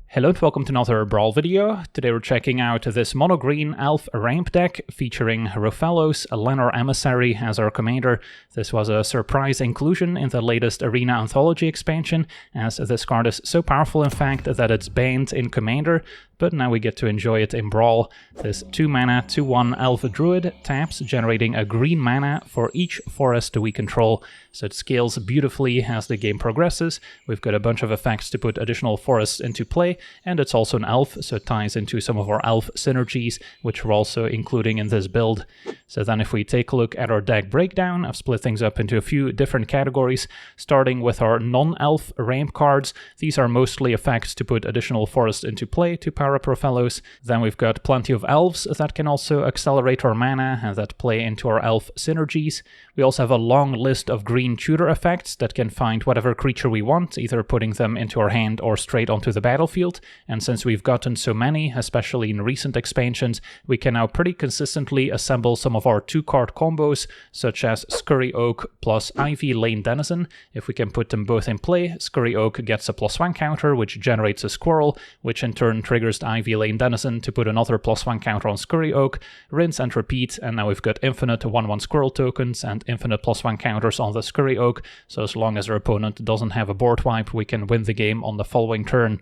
Hello and welcome to another Brawl video. Today we're checking out this mono-green elf ramp deck featuring Rofellos, Llanowar Emissary as our commander. This was a surprise inclusion in the latest Arena Anthology expansion, as this card is so powerful in fact that it's banned in Commander, but now we get to enjoy it in Brawl. This 2 mana, 2/1 Elf Druid taps, generating a green mana for each forest we control. So it scales beautifully as the game progresses. We've got a bunch of effects to put additional forests into play, and it's also an elf, so it ties into some of our elf synergies, which we're also including in this build. So then if we take a look at our deck breakdown, I've split things up into a few different categories, starting with our non-elf ramp cards. These are mostly effects to put additional forests into play to power up Rofellos. Then we've got plenty of elves that can also accelerate our mana and that play into our elf synergies. We also have a long list of green tutor effects that can find whatever creature we want, either putting them into our hand or straight onto the battlefield. And since we've gotten so many, especially in recent expansions, we can now pretty consistently assemble some of our 2-card combos, such as Scurry Oak plus Ivy Lane Denizen. If we can put them both in play, Scurry Oak gets a +1 counter, which generates a squirrel, which in turn triggers the Ivy Lane Denizen to put another +1 counter on Scurry Oak, rinse and repeat, and now we've got infinite 1/1 squirrel tokens and infinite +1 counters on the Scurry Oak, so as long as our opponent doesn't have a board wipe, we can win the game on the following turn.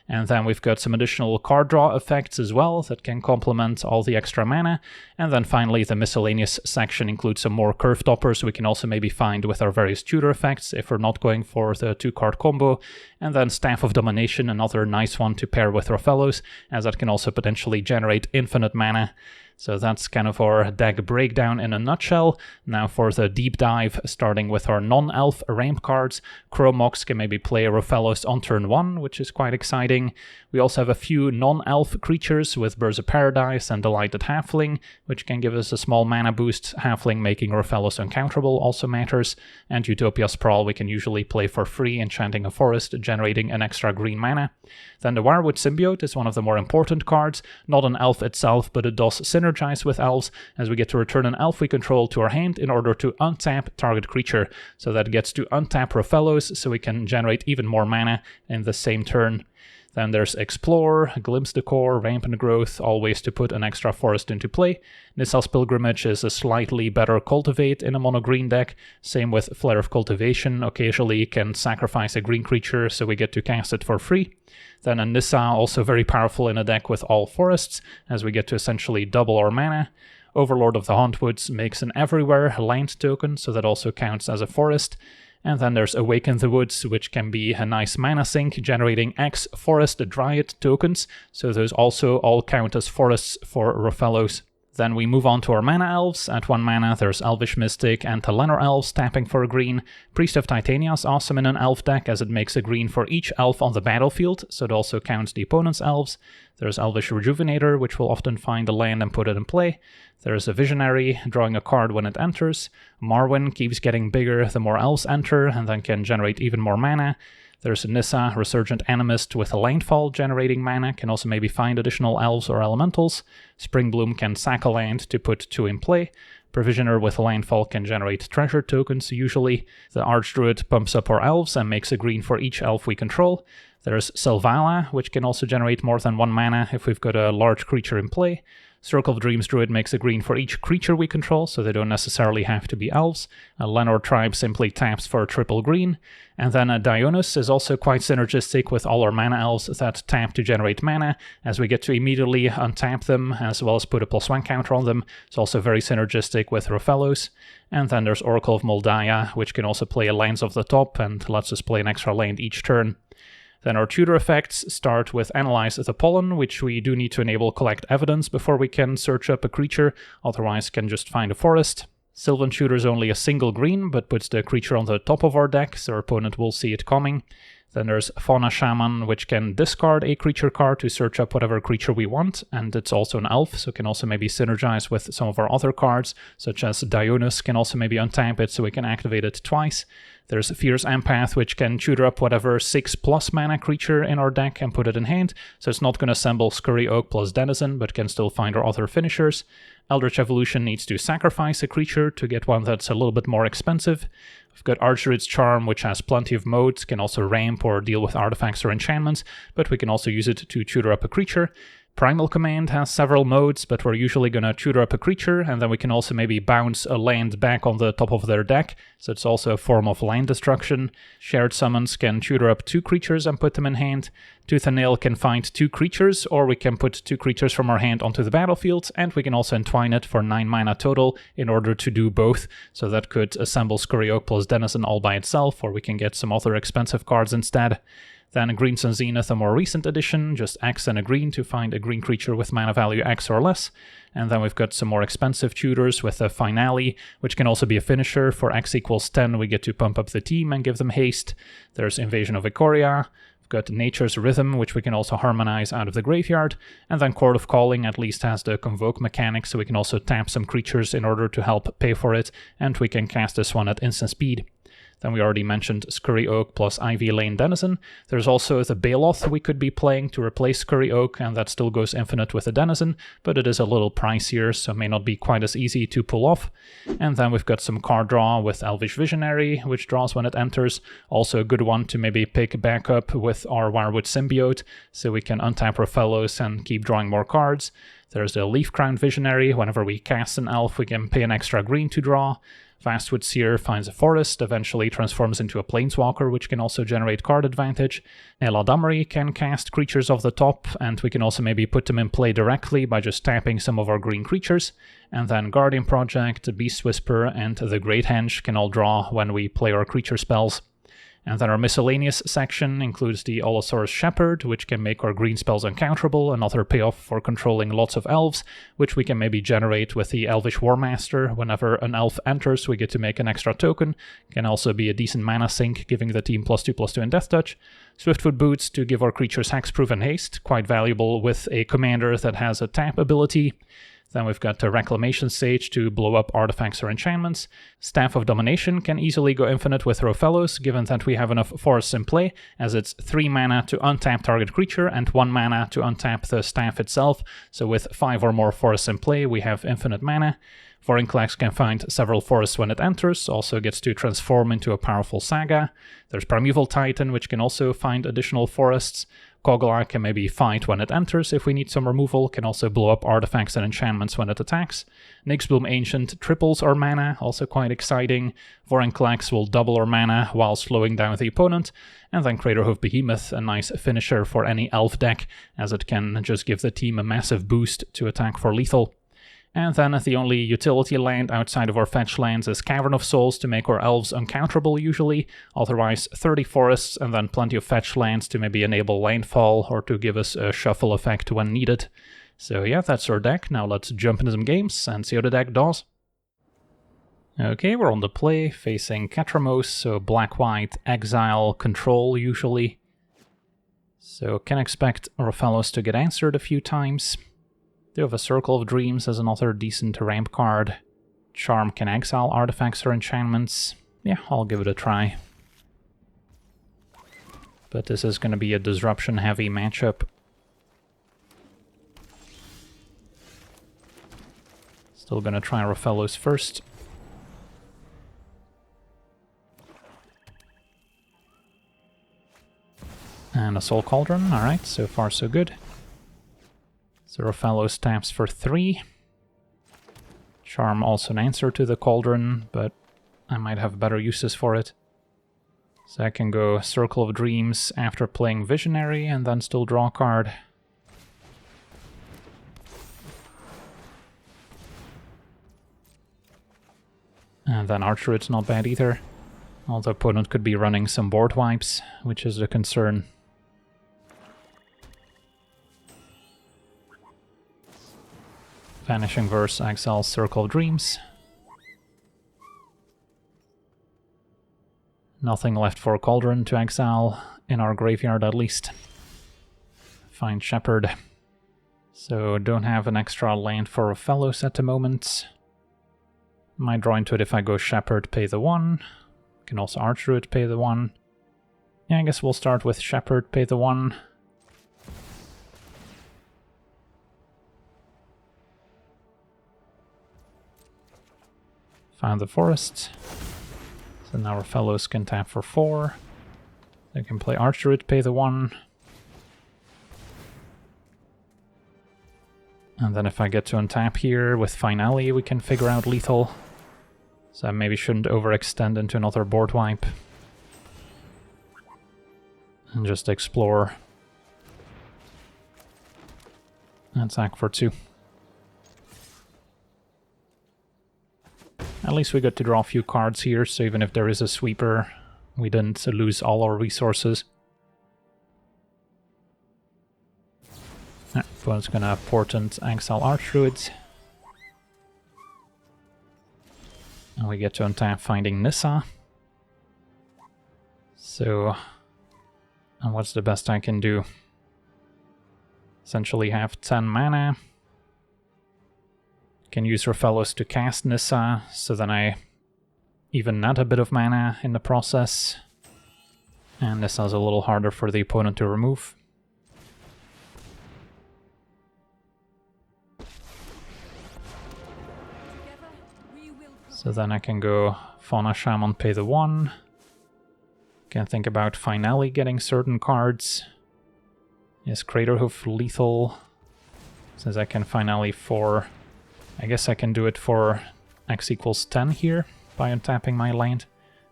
And then we've got some additional card draw effects as well that can complement all the extra mana. And then finally the miscellaneous section includes some more curve toppers we can also maybe find with our various tutor effects if we're not going for the 2-card combo. And then Staff of Domination, another nice one to pair with Rofellos, as that can also potentially generate infinite mana. So that's kind of our deck breakdown in a nutshell. Now for the deep dive, starting with our non-elf ramp cards. Chromox can maybe play Rofellos on turn 1, which is quite exciting. We also have a few non-elf creatures with Birds of Paradise and Delighted Halfling, which can give us a small mana boost. Halfling making Rofellos uncounterable also matters. And Utopia Sprawl we can usually play for free, enchanting a forest, generating an extra green mana. Then the Wirewood Symbiote is one of the more important cards. Not an elf itself, but it does synergize with elves, as we get to return an elf we control to our hand in order to untap target creature. So that gets to untap Rofellos, so we can generate even more mana in the same turn. Then there's Explore, Glimpse the Core, Rampant Growth, all ways to put an extra forest into play. Nissa's Pilgrimage is a slightly better Cultivate in a mono-green deck. Same with Flare of Cultivation, occasionally you can sacrifice a green creature so we get to cast it for free. Then a Nissa, also very powerful in a deck with all forests, as we get to essentially double our mana. Overlord of the Hauntwoods makes an Everywhere land token, so that also counts as a forest. And then there's Awaken the Woods, which can be a nice mana sink, generating X Forest Dryad tokens, so those also all count as forests for Rofellos. Then we move on to our mana elves. At 1 mana, there's Elvish Mystic and Llanowar Elves tapping for a green. Priest of Titania is awesome in an elf deck, as it makes a green for each elf on the battlefield, so it also counts the opponent's elves. There's Elvish Rejuvenator, which will often find a land and put it in play. There's a Visionary, drawing a card when it enters. Marwyn keeps getting bigger the more elves enter, and then can generate even more mana. There's Nissa, Resurgent Animist with a Landfall generating mana, can also maybe find additional elves or elementals. Springbloom can sack a land to put 2 in play. Provisioner with Landfall can generate treasure tokens usually. The Archdruid pumps up our elves and makes a green for each elf we control. There's Selvala, which can also generate more than 1 mana if we've got a large creature in play. Circle of Dreams Druid makes a green for each creature we control, so they don't necessarily have to be elves. A Llanowar Tribe simply taps for a triple green. And then a Dionys is also quite synergistic with all our mana elves that tap to generate mana, as we get to immediately untap them, as well as put a +1 counter on them. It's also very synergistic with Rofellos. And then there's Oracle of Moldiah, which can also play a lands off the top and lets us play an extra land each turn. Then our tutor effects start with Analyze the Pollen, which we do need to enable Collect Evidence before we can search up a creature, otherwise can just find a forest. Sylvan Tutor is only a single green, but puts the creature on the top of our deck, so our opponent will see it coming. Then there's Fauna Shaman, which can discard a creature card to search up whatever creature we want, and it's also an elf, so can also maybe synergize with some of our other cards, such as Dionys can also maybe untap it so we can activate it twice. There's Fierce Empath, which can tutor up whatever 6+ mana creature in our deck and put it in hand, so it's not going to assemble Scurry Oak plus Denizen, but can still find our other finishers. Eldritch Evolution needs to sacrifice a creature to get one that's a little bit more expensive. We've got Archery's Charm, which has plenty of modes, can also ramp or deal with artifacts or enchantments, but we can also use it to tutor up a creature. Primal Command has several modes, but we're usually going to tutor up a creature, and then we can also maybe bounce a land back on the top of their deck, so it's also a form of land destruction. Shared Summons can tutor up 2 creatures and put them in hand. Tooth and Nail can find 2 creatures, or we can put 2 creatures from our hand onto the battlefield, and we can also entwine it for 9 mana total in order to do both, so that could assemble Scurry Oak plus Denizen all by itself, or we can get some other expensive cards instead. Then Green Sun Zenith, a more recent addition, just X and a green to find a green creature with mana value X or less. And then we've got some more expensive tutors with a Finale, which can also be a finisher. For X equals 10, we get to pump up the team and give them haste. There's Invasion of Ikoria. We've got Nature's Rhythm, which we can also harmonize out of the graveyard. And then Court of Calling at least has the Convoke mechanic, so we can also tap some creatures in order to help pay for it. And we can cast this one at instant speed. Then we already mentioned Scurry Oak plus Ivy Lane Denizen. There's also the Baloth we could be playing to replace Scurry Oak, and that still goes infinite with the Denizen, but it is a little pricier, so may not be quite as easy to pull off. And then we've got some card draw with Elvish Visionary, which draws when it enters. Also a good one to maybe pick back up with our Wirewood Symbiote, so we can untap Rofellos and keep drawing more cards. There's the Leaf Crown Visionary. Whenever we cast an elf, we can pay an extra green to draw. Vastwood Seer finds a forest, eventually transforms into a planeswalker, which can also generate card advantage. Eladamri can cast creatures off the top, and we can also maybe put them in play directly by just tapping some of our green creatures. And then Guardian Project, Beast Whisper, and the Great Henge can all draw when we play our creature spells. And then our miscellaneous section includes the Allosaurus Shepherd, which can make our green spells uncounterable, another payoff for controlling lots of elves, which we can maybe generate with the Elvish Warmaster. Whenever an elf enters, we get to make an extra token. Can also be a decent mana sink, giving the team +2/+2 in Death Touch. Swiftfoot Boots to give our creatures hexproof and haste, quite valuable with a commander that has a tap ability. Then we've got the Reclamation Sage to blow up artifacts or enchantments. Staff of Domination can easily go infinite with Rofellos, given that we have enough forests in play, as it's 3 mana to untap target creature and 1 mana to untap the staff itself. So with 5 or more forests in play, we have infinite mana. Vorinclex can find several forests when it enters, also gets to transform into a powerful saga. There's Primeval Titan, which can also find additional forests. Kogla can maybe fight when it enters if we need some removal, can also blow up artifacts and enchantments when it attacks. Nyxbloom Ancient triples our mana, also quite exciting. Vorinclex will double our mana while slowing down the opponent. And then Craterhoof Behemoth, a nice finisher for any elf deck, as it can just give the team a massive boost to attack for lethal. And then the only utility land outside of our fetch lands is Cavern of Souls to make our elves uncounterable usually, otherwise 30 forests and then plenty of fetch lands to maybe enable landfall or to give us a shuffle effect when needed. So yeah, that's our deck. Now let's jump into some games and see how the deck does. Okay, we're on the play, facing Ketramose, so black-white, exile, control usually. So can expect Rofellos to get answered a few times. They have a Circle of Dreams as another decent ramp card. Charm can exile artifacts or enchantments. Yeah, I'll give it a try. But this is going to be a disruption-heavy matchup. Still going to try Rofellos first. And a Soul Cauldron, alright, so far so good. So Rofellos taps for 3. Charm also an answer to the Cauldron, but I might have better uses for it. So I can go Circle of Dreams after playing Visionary and then still draw a card. And then Archery's not bad either. Although the opponent could be running some board wipes, which is a concern. Vanishing Verse exiles Circle of Dreams. Nothing left for Cauldron to exile, in our graveyard at least. Find Shepherd. So don't have an extra land for Rofellos at the moment. Might draw into it if I go Shepherd, pay the 1. Can also Archeroot, pay the 1. Yeah, I guess we'll start with Shepherd, pay the 1. Found the forest. So now Rofellos can tap for 4. They can play Archduit, pay the 1. And then if I get to untap here with Finale, we can figure out lethal. So I maybe shouldn't overextend into another board wipe. And just explore. And attack for 2. At least we got to draw a few cards here, so even if there is a sweeper, we didn't lose all our resources. Opponent's gonna Portent Exile Archdruid. And we get to untap Finding Nissa. So, and what's the best I can do? Essentially have 10 mana. Can use Rofellos to cast Nissa, so then I even net a bit of mana in the process. And Nissa's a little harder for the opponent to remove. So then I can go Fauna Shaman, pay the 1. Can think about Finale getting certain cards. Is Craterhoof lethal? Since I can Finale for... I guess I can do it for X equals 10 here by untapping my land.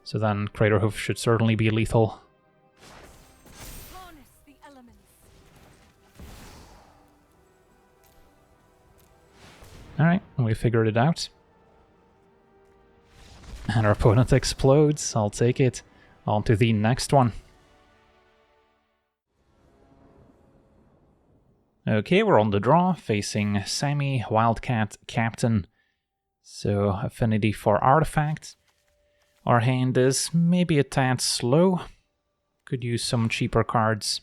So then Craterhoof should certainly be lethal. Alright, we figured it out. And our opponent explodes, I'll take it. On to the next one. Okay, we're on the draw, facing Sami, Wildcat, Captain. So, affinity for artifacts. Our hand is maybe a tad slow. Could use some cheaper cards.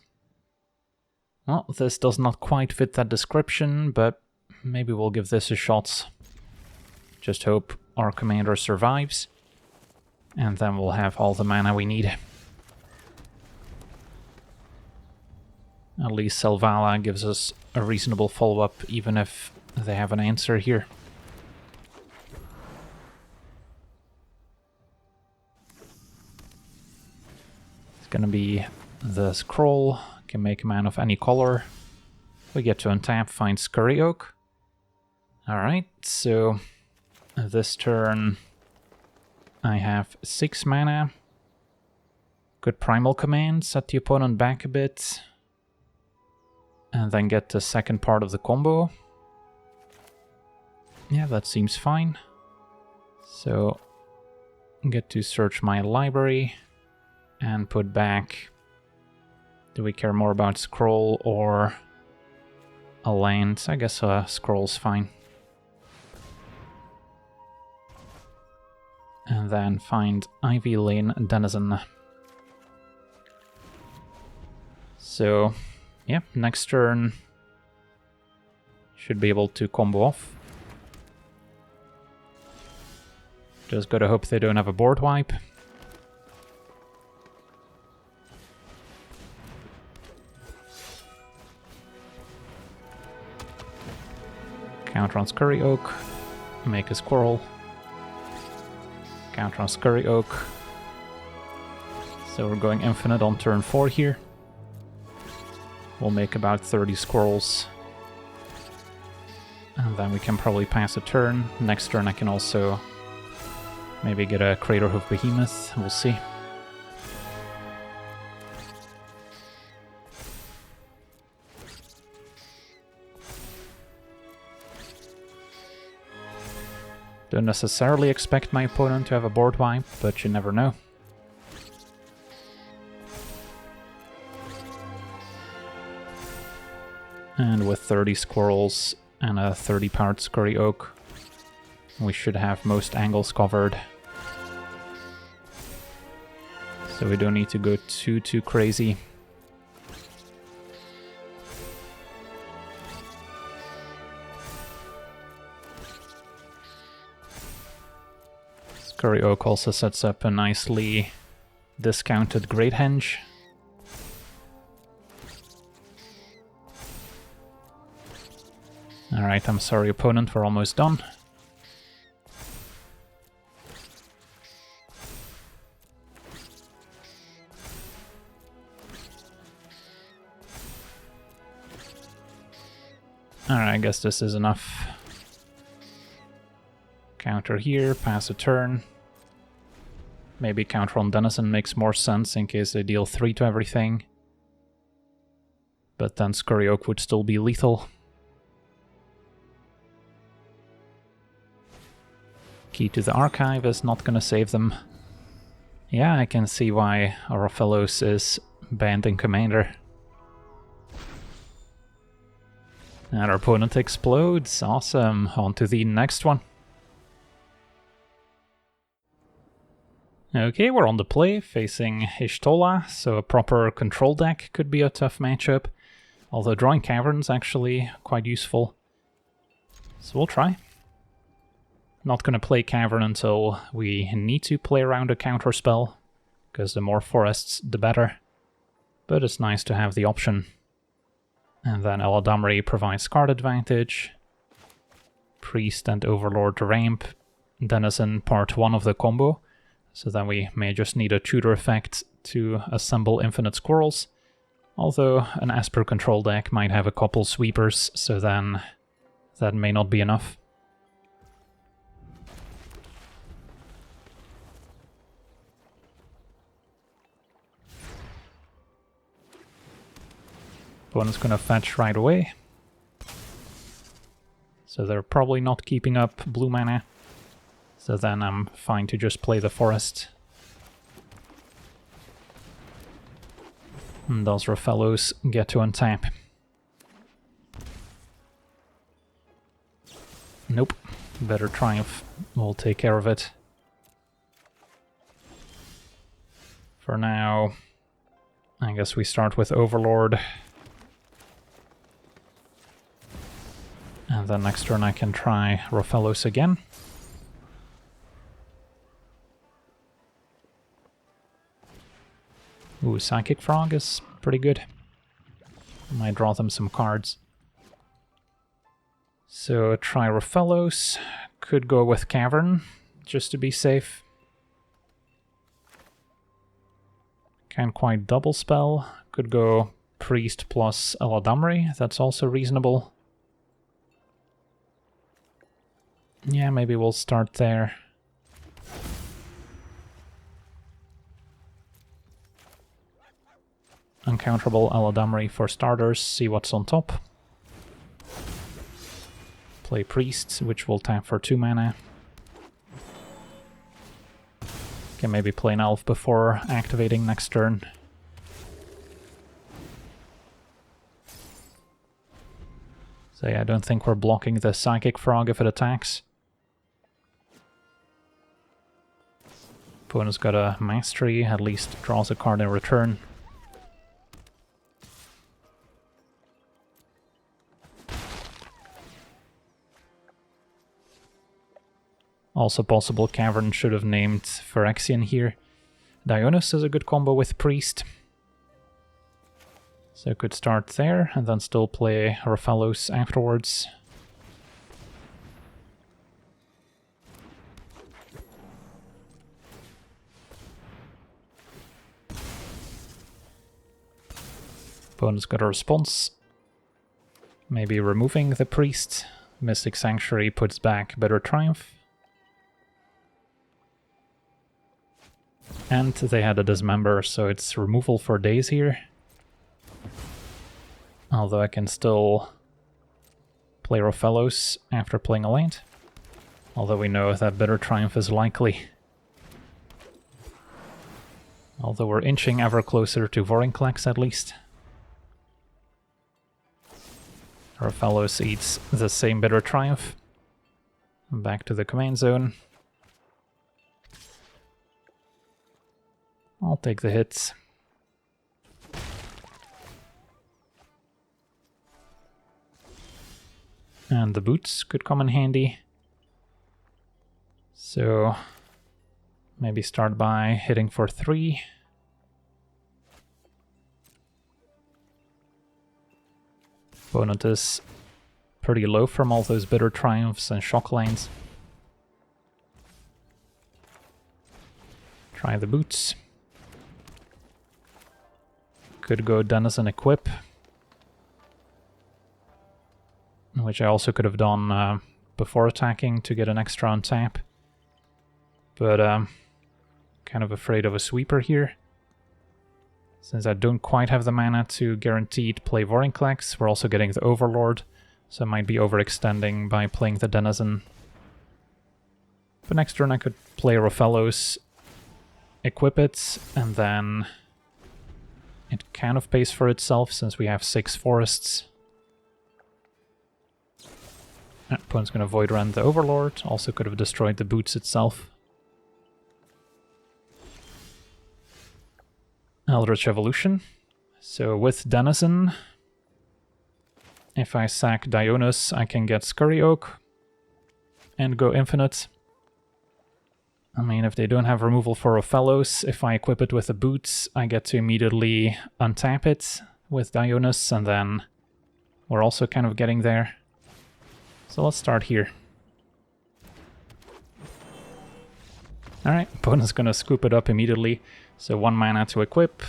Well, this does not quite fit that description, but maybe we'll give this a shot. Just hope our commander survives. And then we'll have all the mana we need. At least Selvala gives us a reasonable follow-up, even if they have an answer here. It's gonna be the scroll. Can make a man of any color. We get to untap, find Scurry Oak. Alright, so this turn I have 6 mana. Good Primal Command, set the opponent back a bit. And then get the second part of the combo. Yeah, that seems fine. So, get to search my library and put back... Do we care more about scroll or a land? I guess a scroll's fine. And then find Ivy Lane Denizen. So, yeah, next turn should be able to combo off. Just gotta hope they don't have a board wipe. Counter on Scurry Oak, make a squirrel. Counter on Scurry Oak. So we're going infinite on turn 4 here. We'll make about 30 squirrels. And then we can probably pass a turn. Next turn I can also maybe get a Craterhoof Behemoth. We'll see. Don't necessarily expect my opponent to have a board wipe, but you never know. And with 30 squirrels and a 30-powered Scurry Oak, we should have most angles covered. So we don't need to go too crazy. Scurry Oak also sets up a nicely discounted Great Henge. Alright, I'm sorry opponent, we're almost done. Alright, I guess this is enough. Counter here, pass a turn. Maybe counter on Denizen makes more sense in case they deal 3 to everything. But then Scurry Oak would still be lethal. Key to the Archive is not gonna save them. Yeah, I can see why Rofellos is banned in Commander. And our opponent explodes. Awesome. On to the next one. Okay, we're on the play, facing Y'shtola, so a proper control deck could be a tough matchup. Although drawing Cavern's actually quite useful. So we'll try. Not gonna play Cavern until we need to play around a counter spell, because the more forests the better. But it's nice to have the option. And then Eladamri provides card advantage. Priest and Overlord ramp. Denizen part 1 of the combo. So then we may just need a tutor effect to assemble infinite squirrels. Although an Esper control deck might have a couple sweepers, so then that may not be enough. Opponent's gonna fetch right away. So they're probably not keeping up blue mana. So then I'm fine to just play the forest. And those Rofellos get to untap. Nope. Better Triumph. We'll take care of it. For now, I guess we start with Overlord. And then next turn I can try Rofellos again. Ooh, Psychic Frog is pretty good. Might draw them some cards. So try Rofellos. Could go with Cavern, just to be safe. Can't quite double spell. Could go Priest plus Eladamri, that's also reasonable. Yeah, maybe we'll start there. Uncounterable Eladamri for starters, see what's on top. Play Priest, which will tap for 2 mana. Can maybe play an Elf before activating next turn. So yeah, I don't think we're blocking the Psychic Frog if it attacks. Opponent's got a Mastery, at least draws a card in return. Also possible Cavern should have named Phyrexian here. Dionys is a good combo with Priest. So could start there, and then still play Rofellos afterwards. Opponent's got a response. Maybe removing the Priest. Mystic Sanctuary puts back Bitter Triumph. And they had a Dismember, so it's removal for days here. Although I can still play Rofellos after playing a land. Although we know that Bitter Triumph is likely. Although we're inching ever closer to Vorinclex at least. Rofellos eats the same Bitter Triumph. Back to the command zone. I'll take the hits. And the boots could come in handy. So maybe start by hitting for 3. Opponent is pretty low from all those Bitter Triumphs and Shock Lanes. Try the boots. Could go Denizen Equip. which I also could have done before attacking to get an extra untap. But kind of afraid of a sweeper here. Since I don't quite have the mana to guaranteed play Vorinclex, we're also getting the Overlord, so I might be overextending by playing the Denizen. But next turn I could play Rofellos, equip it, and then it kind of pays for itself since we have 6 forests. Opponent's gonna Void Rend the Overlord, also could have destroyed the boots itself. Eldritch Evolution. So with Denizen, if I sack Dionys, I can get Scurry Oak and go infinite. I mean, if they don't have removal for Rofellos, if I equip it with the boots, I get to immediately untap it with Dionys, and then we're also kind of getting there. So let's start here. Alright, opponent's gonna scoop it up immediately. So 1 mana to equip.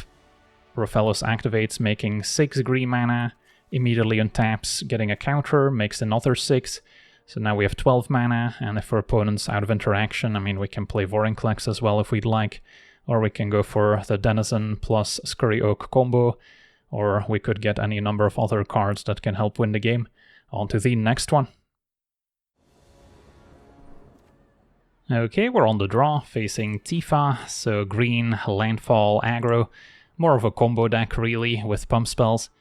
Rofellos activates, making 6 green mana, immediately untaps, getting a counter, makes another 6. So now we have 12 mana, and if our opponent's out of interaction, I mean, we can play Vorinclex as well if we'd like, or we can go for the Denizen plus Scurry Oak combo, or we could get any number of other cards that can help win the game. On to the next one. Okay, we're on the draw, facing Tifa, so green, landfall, aggro, more of a combo deck really, with pump spells.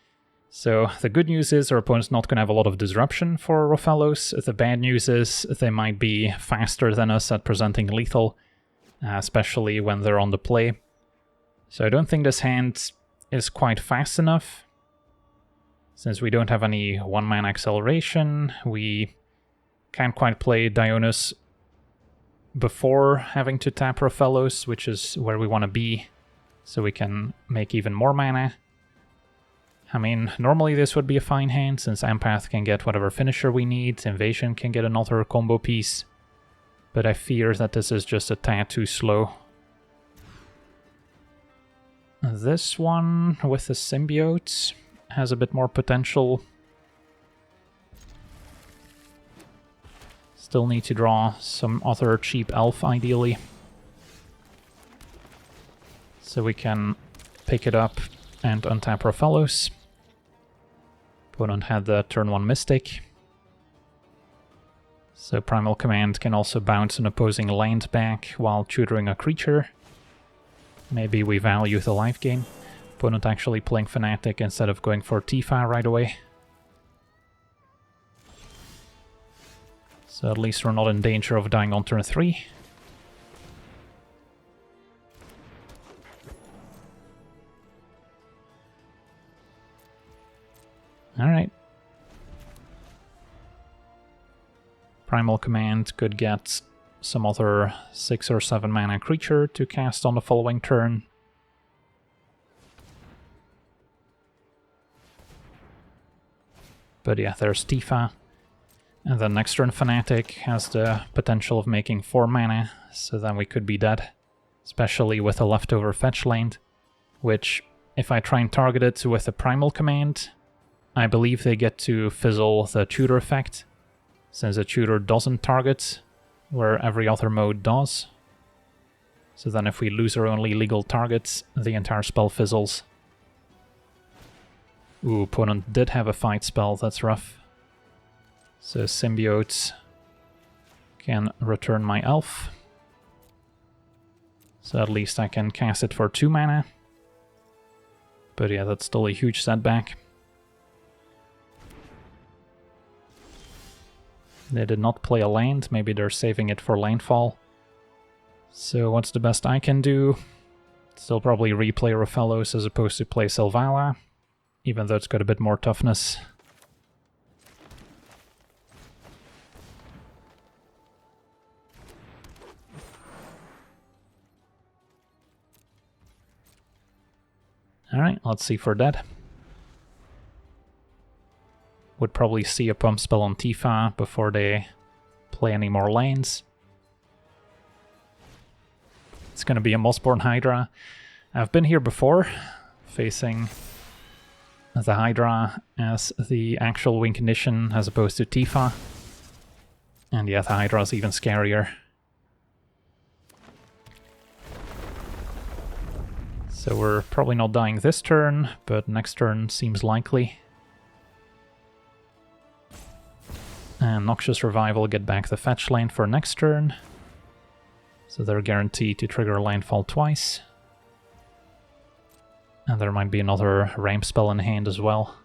So the good news is our opponent's not going to have a lot of disruption for Rofellos. The bad news is they might be faster than us at presenting lethal, especially when they're on the play. So I don't think this hand is quite fast enough. Since we don't have any 1-mana acceleration, we can't quite play Dionys before having to tap Rofellos, which is where we want to be, so we can make even more mana. I mean, normally this would be a fine hand, since Empath can get whatever finisher we need, Invasion can get another combo piece, but I fear that this is just a tad too slow. This one, with the Symbiote, has a bit more potential. Still need to draw some other cheap elf, ideally. So we can pick it up and untap Rofellos. Opponent had the turn 1 Mystic. So Primal Command can also bounce an opposing land back while tutoring a creature. Maybe we value the life gain. Opponent actually playing Fnatic instead of going for Tifa right away. So at least we're not in danger of dying on turn 3. Alright. Primal Command could get some other 6 or 7 mana creature to cast on the following turn. But yeah, there's Tifa. And then next turn Fnatic has the potential of making 4 mana, so then we could be dead. Especially with a leftover fetch land, which, if I try and target it with a Primal Command, I believe they get to fizzle the tutor effect, since the tutor doesn't target, where every other mode does. So then if we lose our only legal targets, the entire spell fizzles. Ooh, opponent did have a fight spell, that's rough. So Symbiote can return my elf. So at least I can cast it for 2 mana. But yeah, that's still a huge setback. They did not play a land, maybe they're saving it for landfall. So what's the best I can do? Still probably replay Rofellos as opposed to play Selvala, even though it's got a bit more toughness. Alright, let's see for that. Would probably see a pump spell on Tifa before they play any more lanes. It's gonna be a Mossborn Hydra. I've been here before, facing the Hydra as the actual win condition as opposed to Tifa. And yeah, the Hydra is even scarier. So we're probably not dying this turn, but next turn seems likely. And Noxious Revival get back the fetch lane for next turn. So they're guaranteed to trigger landfall twice. And there might be another ramp spell in hand as well.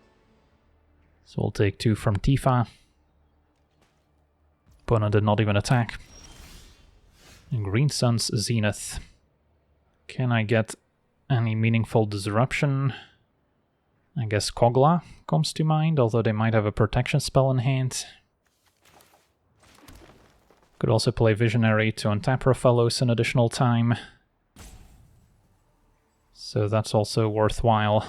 So we'll take 2 from Tifa. Opponent did not even attack. And Green Sun's Zenith. Can I get any meaningful disruption? I guess Kogla comes to mind, although they might have a protection spell in hand. Could also play Visionary to untap Rofellos an additional time. So that's also worthwhile.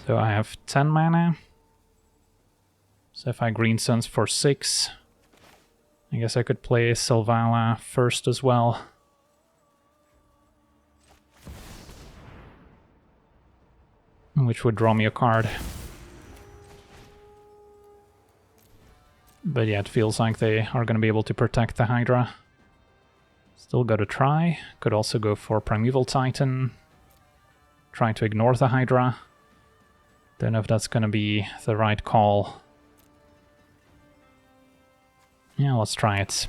So I have 10 mana. So if I Green Suns for 6, I guess I could play Selvala first as well. Which would draw me a card. But yeah, it feels like they are going to be able to protect the Hydra. Still got to try. Could also go for Primeval Titan. Try to ignore the Hydra. Don't know if that's going to be the right call. Yeah, let's try it.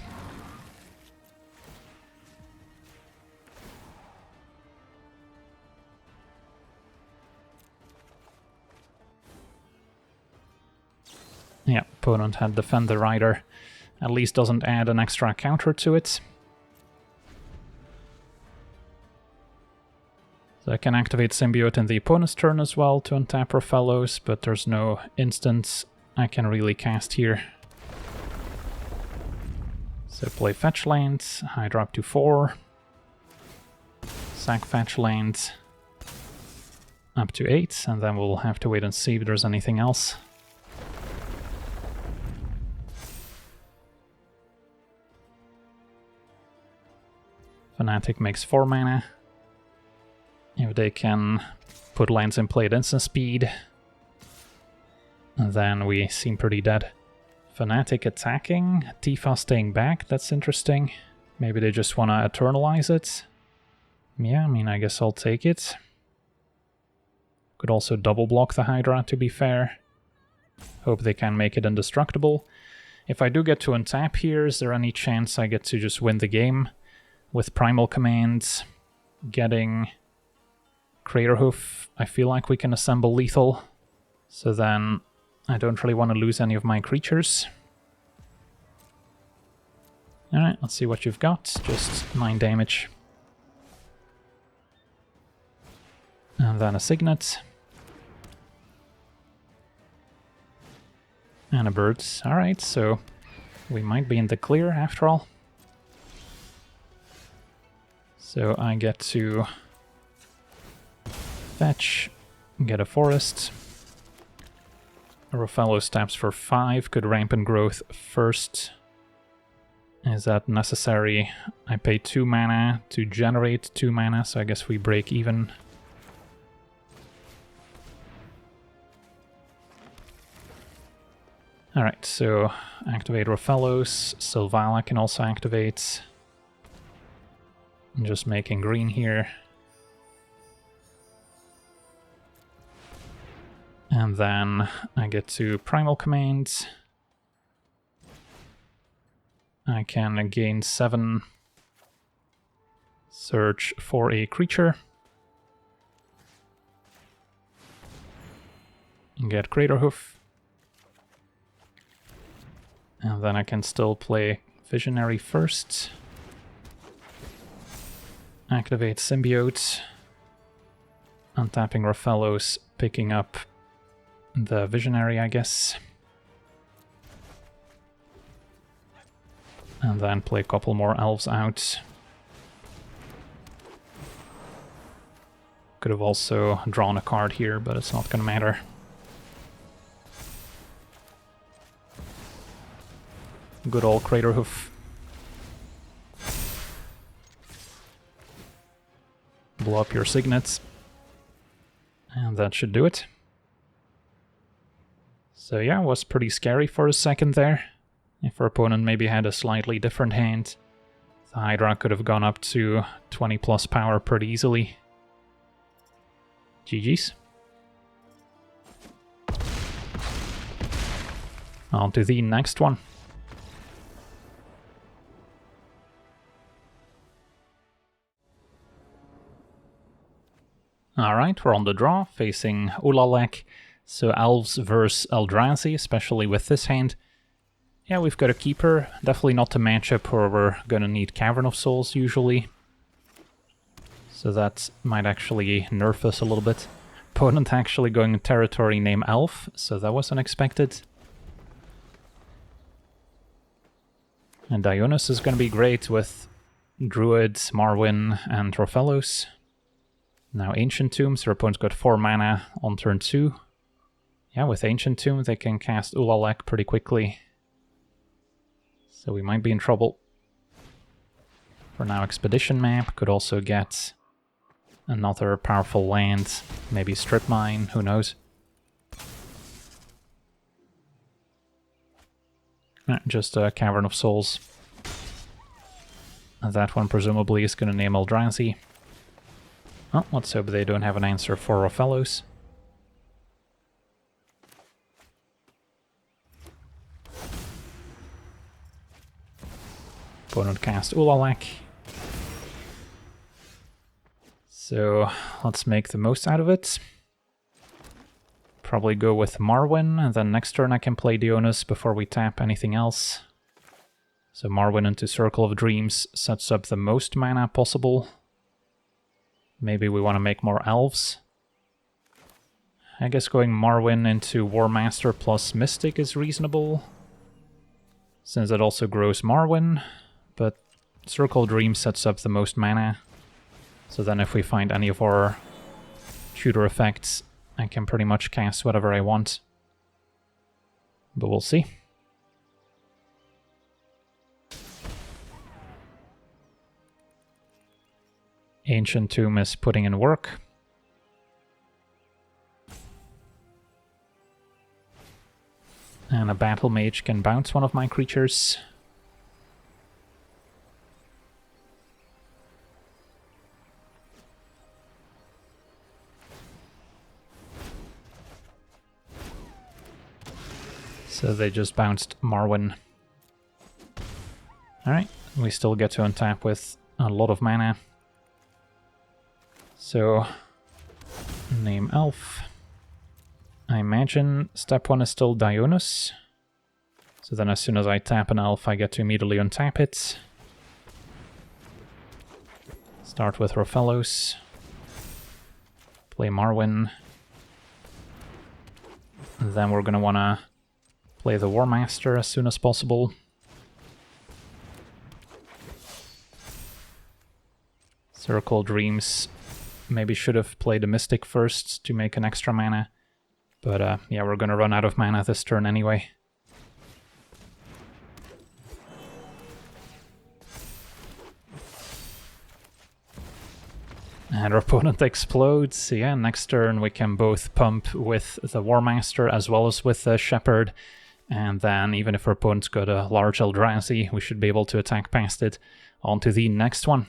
Yeah, opponent had Defend the Rider. At least doesn't add an extra counter to it. So I can activate Symbiote in the opponent's turn as well to untap Rofellos, but there's no instance I can really cast here. So play fetch lands, Hydra up to 4. Sack fetch lands up to 8, and then we'll have to wait and see if there's anything else. Fnatic makes 4 mana. If they can put lands in play at instant speed, then we seem pretty dead. Fnatic attacking, Tifa staying back, that's interesting. Maybe they just want to eternalize it. Yeah, I mean, I guess I'll take it. Could also double block the Hydra, to be fair. Hope they can make it indestructible. If I do get to untap here, is there any chance I get to just win the game? With Primal Commands, getting Craterhoof, I feel like we can assemble lethal. So then I don't really want to lose any of my creatures. Alright, let's see what you've got. Just 9 damage. And then a Signet. And a bird. Alright, so we might be in the clear after all. So I get to fetch, get a forest. Rofellos taps for 5, could ramp in growth first. Is that necessary? I pay 2 mana to generate 2 mana, so I guess we break even. Alright, so activate Rofellos. Selvala can also activate. I'm just making green here. And then I get to Primal Commands. I can gain 7. Search for a creature. Get Craterhoof. And then I can still play Visionary first. Activate Symbiote. Untapping Rofellos, picking up the Visionary, I guess. And then play a couple more elves out. Could have also drawn a card here, but it's not gonna matter. Good old Craterhoof. Blow up your signets. And that should do it. So yeah, it was pretty scary for a second there. If our opponent maybe had a slightly different hand, the Hydra could have gone up to 20 plus power pretty easily. GG's. On to the next one. Alright, we're on the draw, facing Ulalek. So Elves versus Eldrazi, especially with this hand. Yeah, we've got a Keeper. Definitely not the matchup where we're gonna need Cavern of Souls usually. So that might actually nerf us a little bit. Opponent actually going territory name Elf, so that was unexpected. And Dionys is gonna be great with Druid, Marwyn, and Rofellos. Now Ancient Tombs, their opponent's got 4 mana on turn 2. Yeah, with Ancient Tomb they can cast Ulalek pretty quickly. So we might be in trouble. For now, Expedition Map could also get another powerful land, maybe Strip Mine, who knows. Just a Cavern of Souls. And that one presumably is going to name Eldrazi. Oh, let's hope they don't have an answer for Rofellos. Opponent cast Ulalek. So let's make the most out of it. Probably go with Marwyn, and then next turn I can play Dionys before we tap anything else. So Marwyn into Circle of Dreams sets up the most mana possible. Maybe we want to make more Elves. I guess going Marwyn into War Master plus Mystic is reasonable, since it also grows Marwyn, but Circle of Dreams sets up the most mana. So then if we find any of our shooter effects, I can pretty much cast whatever I want. But we'll see. Ancient Tomb is putting in work. And a Battle Mage can bounce one of my creatures. So they just bounced Marwyn. Alright, we still get to untap with a lot of mana. So, name Elf. I imagine step 1 is still Dionys. So then as soon as I tap an Elf, I get to immediately untap it. Start with Rofellos. Play Marwyn. And then we're going to want to play the War Master as soon as possible. Circle Dreams. Maybe should have played a Mystic first to make an extra mana. But yeah, we're gonna run out of mana this turn anyway. And our opponent explodes. Yeah, next turn we can both pump with the War Master as well as with the Shepherd. And then even if our opponent's got a large Eldrazi, we should be able to attack past it. On to the next one.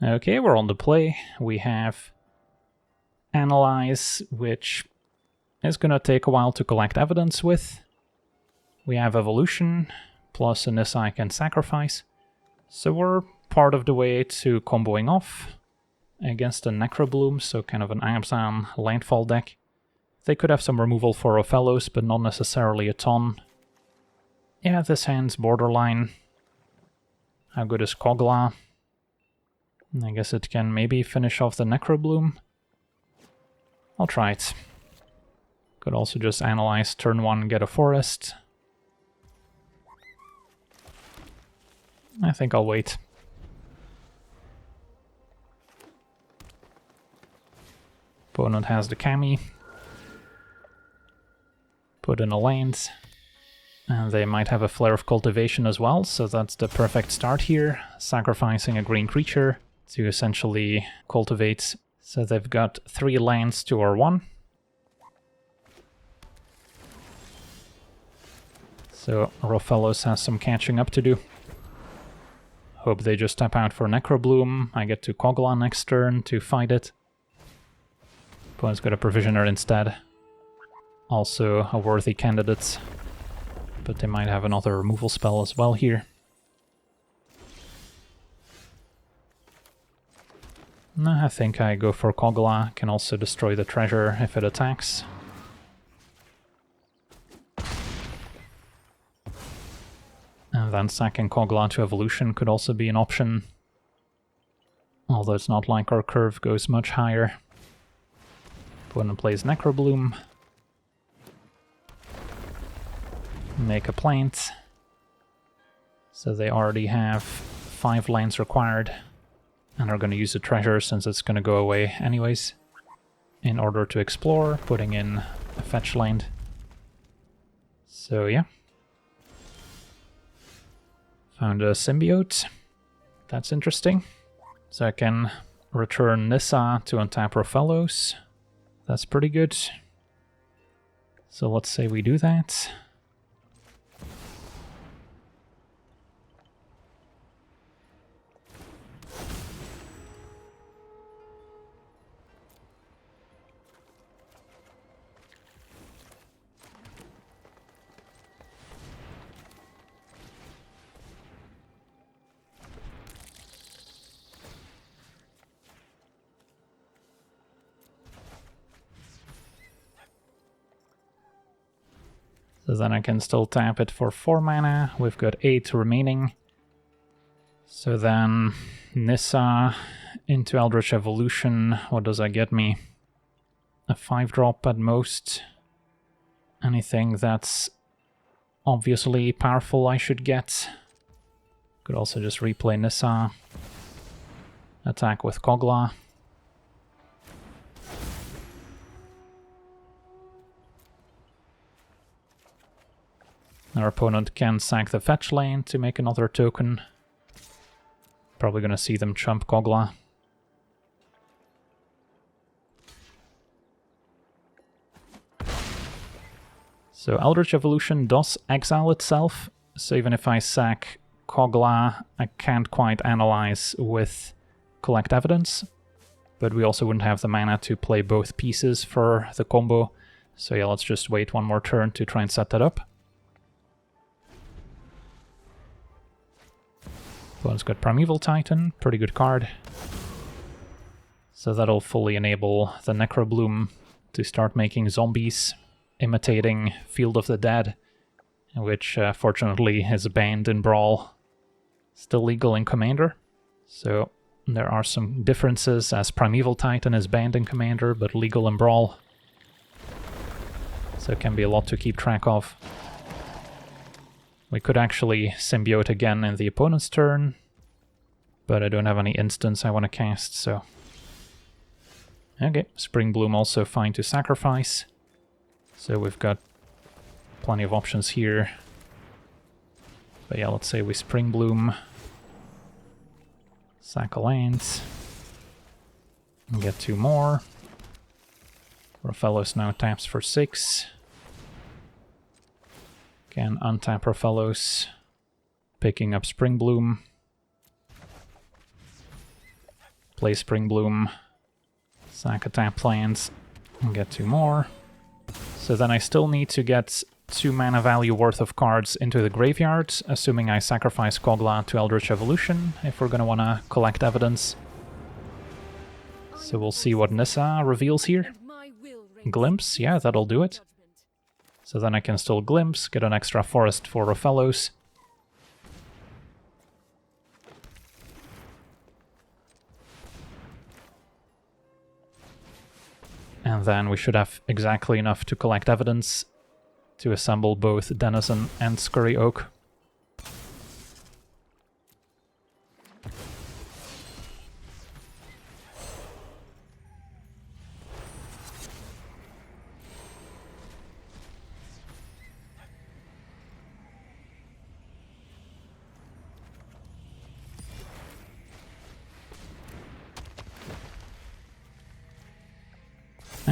Okay, we're on the play. We have Analyze, which is going to take a while to collect evidence with. We have Evolution, plus a Nissa I can sacrifice. So we're part of the way to comboing off against a Necrobloom, so kind of an Abzan landfall deck. They could have some removal for Rofellos, but not necessarily a ton. Yeah, this hand's borderline. How good is Kogla? I guess it can maybe finish off the Necrobloom. I'll try it. Could also just analyze turn 1, get a forest. I think I'll wait. Opponent has the Kami. Put in a land. And they might have a Flare of Cultivation as well, so that's the perfect start here. Sacrificing a green creature to essentially cultivate. So they've got 3 lands to our 1. So Rofellos has some catching up to do. Hope they just tap out for Necrobloom. I get to Kogla next turn to fight it. Opponent's got a Provisioner instead. Also a worthy candidate. But they might have another removal spell as well here. No, I think I go for Kogla. Can also destroy the treasure if it attacks. And then sacking Kogla to Evolution could also be an option. Although it's not like our curve goes much higher. Opponent plays Necrobloom. Make a plant. So they already have 5 lands required. And are going to use the treasure since it's going to go away anyways. In order to explore, putting in a fetch land. So yeah. Found a symbiote. That's interesting. So I can return Nissa to untap Rofellos. That's pretty good. So let's say we do that. So then I can still tap it for 4 mana. We've got 8 remaining. So then Nissa into Eldritch Evolution. What does that get me? A 5-drop at most. Anything that's obviously powerful I should get. Could also just replay Nissa. Attack with Kogla. Our opponent can sack the fetch lane to make another token. Probably gonna see them chump Kogla. So Eldritch Evolution does exile itself, so even if I sack Kogla, I can't quite analyze with Collect Evidence. But we also wouldn't have the mana to play both pieces for the combo. So yeah, let's just wait one more turn to try and set that up. Opponent's got Primeval Titan, pretty good card. So that'll fully enable the Necrobloom to start making zombies, imitating Field of the Dead, which fortunately is banned in Brawl. Still legal in Commander, so there are some differences as Primeval Titan is banned in Commander but legal in Brawl. So it can be a lot to keep track of. We could actually symbiote again in the opponent's turn, but I don't have any instants I want to cast, so... Okay, Spring Bloom also fine to sacrifice. So we've got plenty of options here. But yeah, let's say we Spring Bloom. Sack a land. And get 2 more. Rofellos now taps for 6. Can untap Rofellos, picking up Spring Bloom. Play Spring Bloom, sack a tap lands, and get 2 more. So then I still need to get 2 mana value worth of cards into the graveyard, assuming I sacrifice Kogla to Eldritch Evolution, if we're gonna wanna collect evidence. So we'll see what Nissa reveals here. Glimpse, yeah, that'll do it. So then I can still Glimpse, get an extra forest for Rofellos. And then we should have exactly enough to collect evidence to assemble both Denizen and Scurry Oak.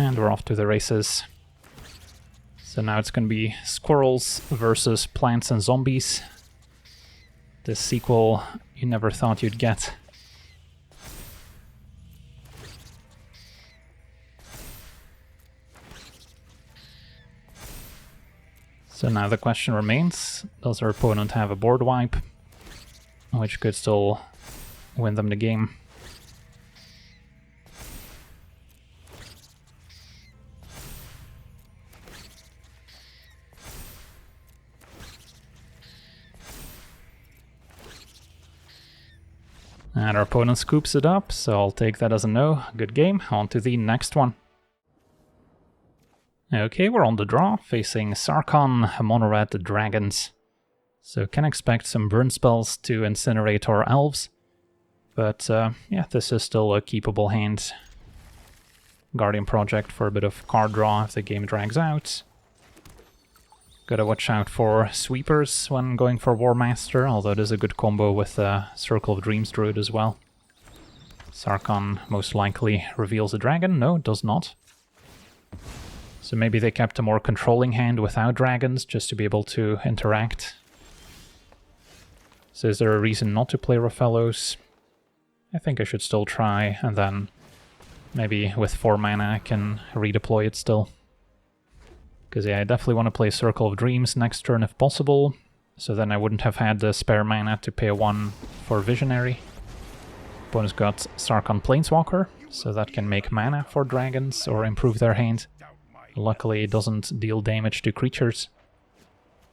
And we're off to the races. So now it's going to be squirrels versus plants and zombies. The sequel you never thought you'd get. So now the question remains, does our opponent have a board wipe? Which could still win them the game. And our opponent scoops it up, so I'll take that as a no. Good game. On to the next one. Okay, we're on the draw, facing Sarkhan, mono-red dragons. So can expect some burn spells to incinerate our elves. But yeah, this is still a keepable hand. Guardian Project for a bit of card draw if the game drags out. Gotta watch out for sweepers when going for War Master, although it is a good combo with Circle of Dreams Druid as well. Sarkhan most likely reveals a dragon. No, it does not. So maybe they kept a more controlling hand without dragons, just to be able to interact. So is there a reason not to play Rofellos? I think I should still try, and then maybe with 4 mana I can redeploy it still. Because yeah, I definitely want to play Circle of Dreams next turn if possible, so then I wouldn't have had the spare mana to pay 1 for Visionary. Opponent's got Sarkhan Planeswalker, so that can make mana for dragons or improve their hand. Luckily it doesn't deal damage to creatures.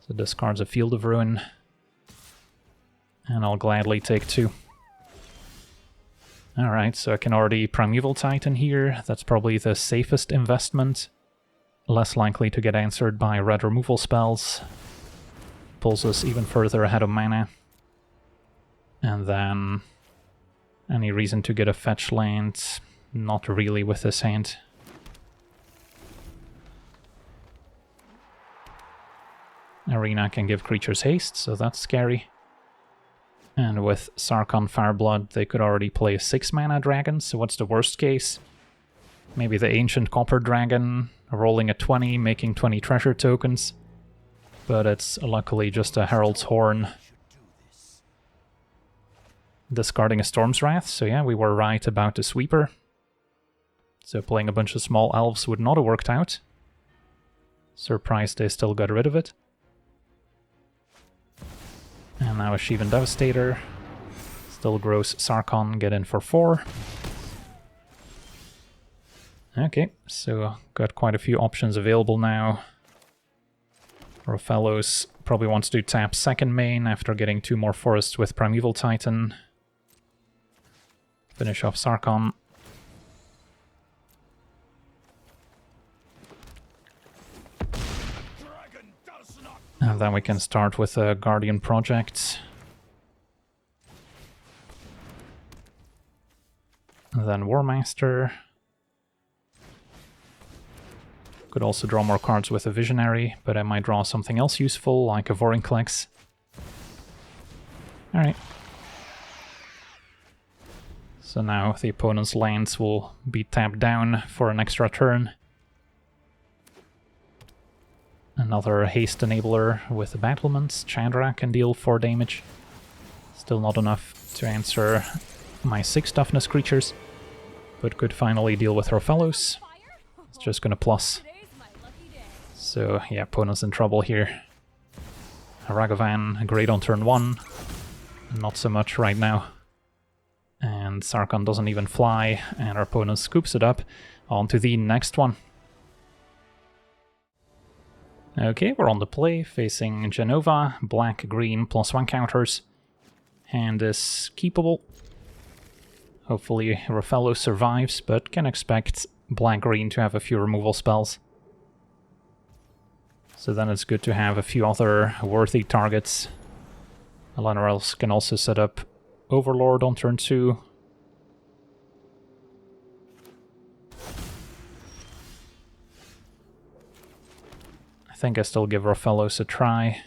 So discards a Field of Ruin. And I'll gladly take 2. Alright, so I can already Primeval Titan here. That's probably the safest investment. Less likely to get answered by red removal spells. Pulls us even further ahead of mana. And then any reason to get a fetch land? Not really with this hand. Arena can give creatures haste, so that's scary. And with Sarkhan Fireblood, they could already play a 6 mana dragon, so what's the worst case? Maybe the Ancient Copper Dragon, rolling a 20, making 20 treasure tokens. But it's luckily just a Herald's Horn. Discarding a Storm's Wrath, so yeah, we were right about the Sweeper. So playing a bunch of small elves would not have worked out. Surprised they still got rid of it. And now a Shivan Devastator. Still grows Sarkhan, get in for 4. Okay, so got quite a few options available now. Rofellos probably wants to tap second main after getting 2 more forests with Primeval Titan. Finish off Sarkhan. And then we can start with a Guardian Project. And then War Master. Could also draw more cards with a Visionary, but I might draw something else useful, like a Vorinclex. Alright. So now the opponent's lands will be tapped down for an extra turn. Another haste enabler with the battlements. Chandra can deal 4 damage. Still not enough to answer my 6 toughness creatures, but could finally deal with Rofellos. It's just gonna plus. So yeah, opponent's in trouble here. Ragavan, great on turn 1. Not so much right now. And Sarkhan doesn't even fly, and our opponent scoops it up. On to the next one. Okay, we're on the play, facing Jenova, black-green, +1 counters. Hand is keepable. Hopefully Rofellos survives, but can expect black-green to have a few removal spells. So then it's good to have a few other worthy targets. Llanowar can also set up Overlord on turn 2. I think I still give Rofellos a try.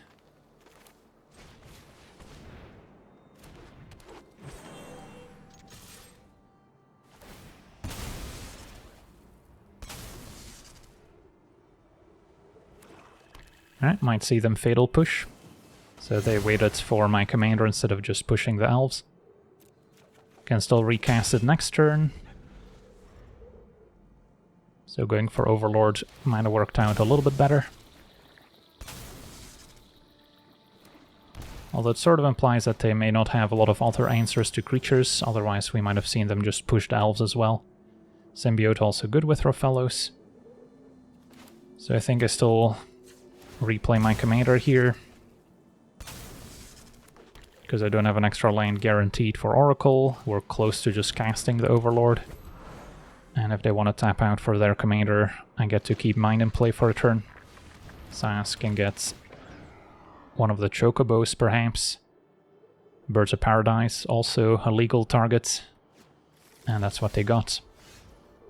Alright, might see them Fatal Push. So they waited for my commander instead of just pushing the elves. Can still recast it next turn. So going for Overlord might have worked out a little bit better. Although it sort of implies that they may not have a lot of other answers to creatures, otherwise we might have seen them just push the elves as well. Symbiote also good with Rofellos. So I think I still replay my commander here. Because I don't have an extra land guaranteed for Oracle. We're close to just casting the Overlord. And if they want to tap out for their commander, I get to keep mine in play for a turn. Sas can get one of the Chocobos, perhaps. Birds of Paradise, also a legal target. And that's what they got.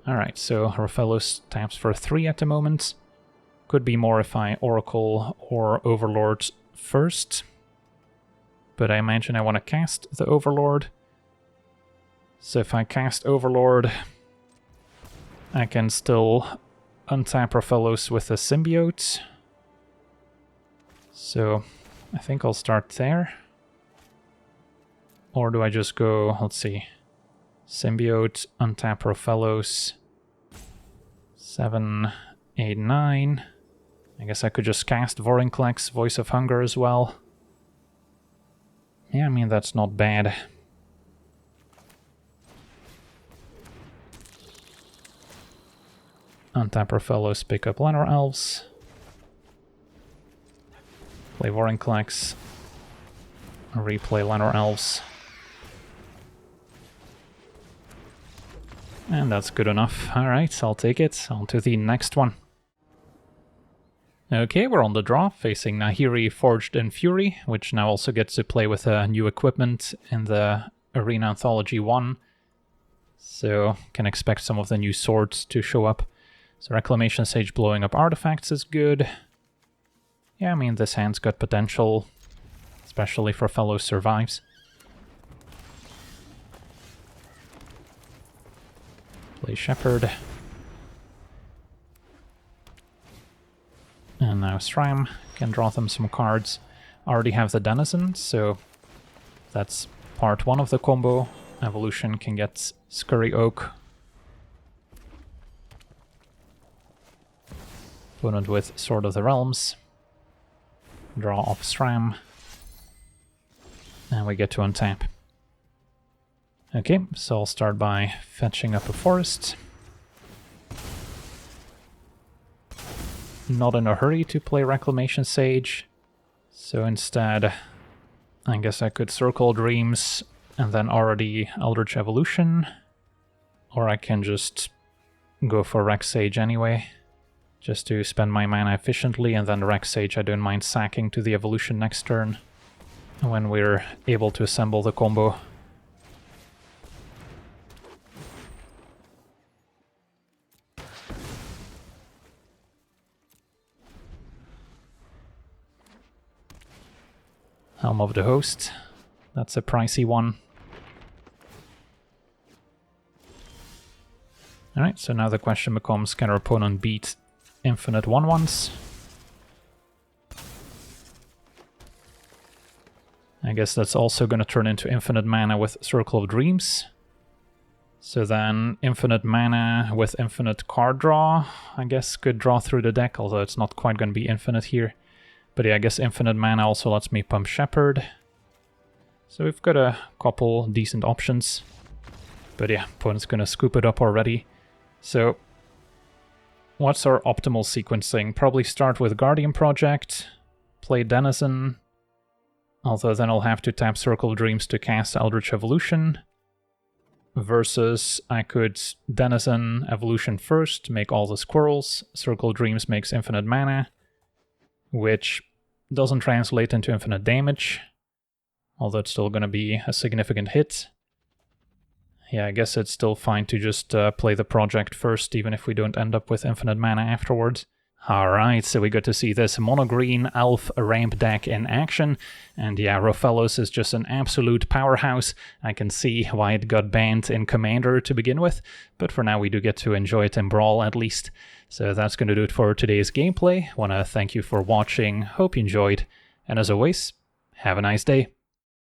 Alright, so Rofellos taps for 3 at the moment. Could be more if I Oracle or Overlord first. But I imagine I want to cast the Overlord. So if I cast Overlord, I can still untap Rofellos with a Symbiote. So I think I'll start there. Or do I just go, let's see, Symbiote, untap Rofellos, 7, 8, 9. I guess I could just cast Vorinclex, Voice of Hunger as well. Yeah, I mean, that's not bad. Untap Rofellos, pick up Llanowar Elves. Play Vorinclex. Replay Llanowar Elves. And that's good enough. Alright, I'll take it. On to the next one. Okay, we're on the draw, facing Nahiri Forged in Fury, which now also gets to play with new equipment in the Arena Anthology 1. So, can expect some of the new swords to show up. So Reclamation Sage blowing up artifacts is good. Yeah, I mean, this hand's got potential, especially for Rofellos survives. Play Shepherd. And now Stram can draw them some cards. Already have the Denizen, so that's part 1 of the combo. Evolution can get Scurry Oak. Opponent with Sword of the Realms. Draw off Stram. And we get to untap. Okay, so I'll start by fetching up a forest. Not in a hurry to play Reclamation Sage, so instead I guess I could Circle Dreams and then already Eldritch Evolution, or I can just go for Rec Sage anyway, just to spend my mana efficiently, and then Rec Sage I don't mind sacking to the Evolution next turn when we're able to assemble the combo. Helm of the Host. That's a pricey one. Alright, so now the question becomes, can our opponent beat infinite 1/1s? I guess that's also going to turn into infinite mana with Circle of Dreams. So then infinite mana with infinite card draw, I guess, could draw through the deck, although it's not quite going to be infinite here. But yeah, I guess infinite mana also lets me pump Shepherd. So we've got a couple decent options. But yeah, opponent's gonna scoop it up already. So what's our optimal sequencing? Probably start with Guardian Project, play Denizen, although then I'll have to tap Circle of Dreams to cast Eldritch Evolution. Versus I could Denizen Evolution first, make all the squirrels, Circle of Dreams makes infinite mana, which doesn't translate into infinite damage, although it's still going to be a significant hit. Yeah, I guess it's still fine to just play the project first, even if we don't end up with infinite mana afterwards. Alright, so we got to see this mono-green elf ramp deck in action, and yeah, Rofellos is just an absolute powerhouse. I can see why it got banned in Commander to begin with, but for now we do get to enjoy it in Brawl at least. So that's going to do it for today's gameplay. Want to thank you for watching, hope you enjoyed, and as always, have a nice day.